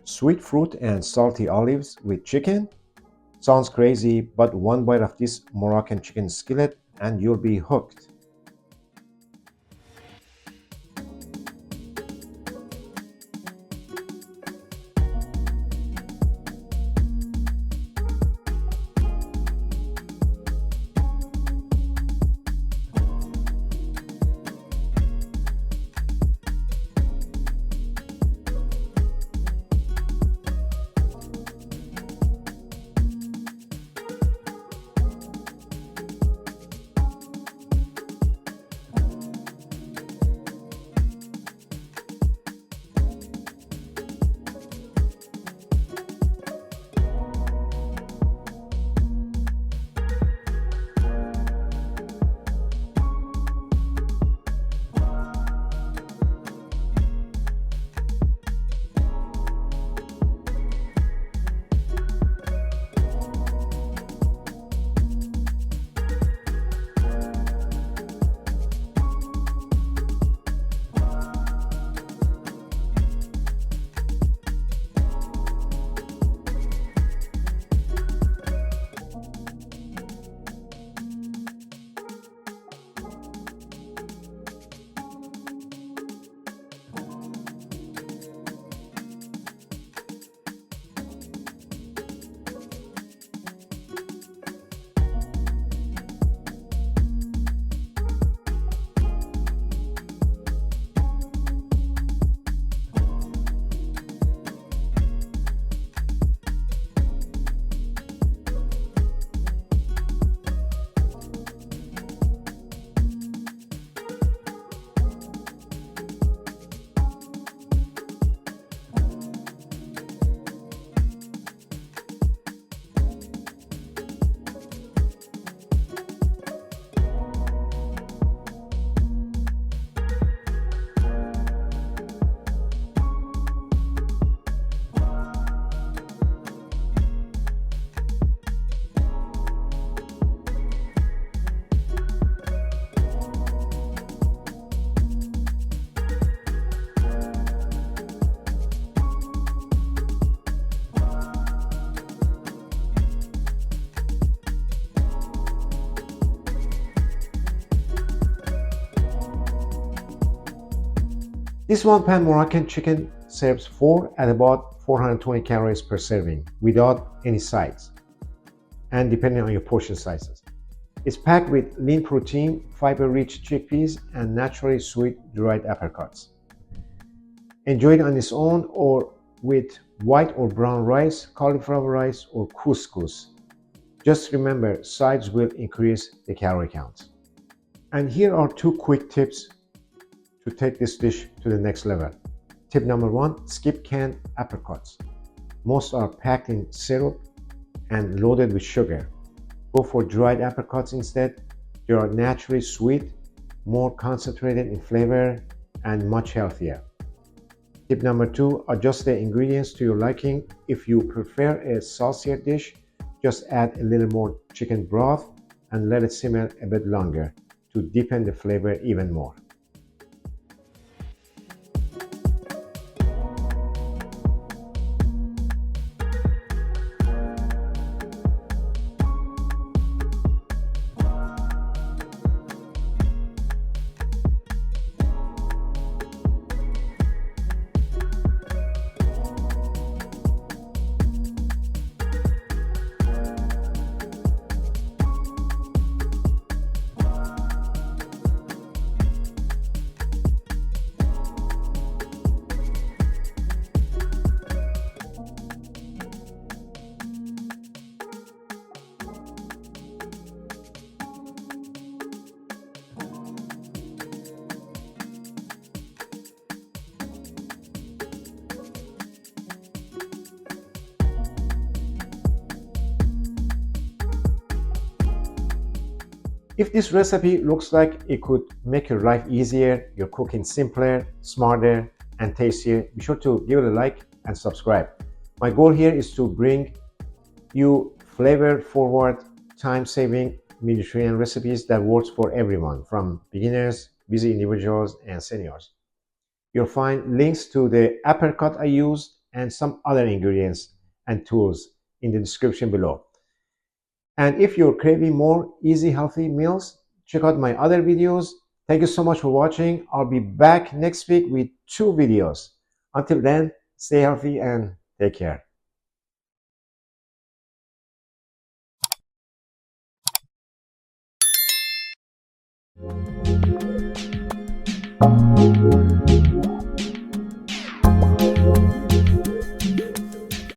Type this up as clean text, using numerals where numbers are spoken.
Sweet fruit and salty olives with chicken? Sounds crazy, but one bite of this Moroccan chicken skillet and you'll be hooked. This one pan Moroccan chicken serves 4 at about 420 calories per serving without any sides and depending on your portion sizes. It's packed with lean protein, fiber-rich chickpeas, and naturally sweet dried apricots. Enjoy it on its own or with white or brown rice, cauliflower rice, or couscous. Just remember, sides will increase the calorie count. And here are 2 quick tips to take this dish to the next level. Tip number 1, skip canned apricots. Most are packed in syrup and loaded with sugar. Go for dried apricots instead. They are naturally sweet, more concentrated in flavor, and much healthier. Tip number 2, adjust the ingredients to your liking. If you prefer a saucier dish, just add a little more chicken broth and let it simmer a bit longer to deepen the flavor even more. If this recipe looks like it could make your life easier, your cooking simpler, smarter, and tastier, be sure to give it a like and subscribe. My goal here is to bring you flavor-forward, time-saving Mediterranean recipes that works for everyone, from beginners, busy individuals, and seniors. You'll find links to the apricot I used and some other ingredients and tools in the description below. And if you're craving more easy, healthy meals, check out my other videos. Thank you so much for watching. I'll be back next week with 2 videos. Until then, stay healthy and take care.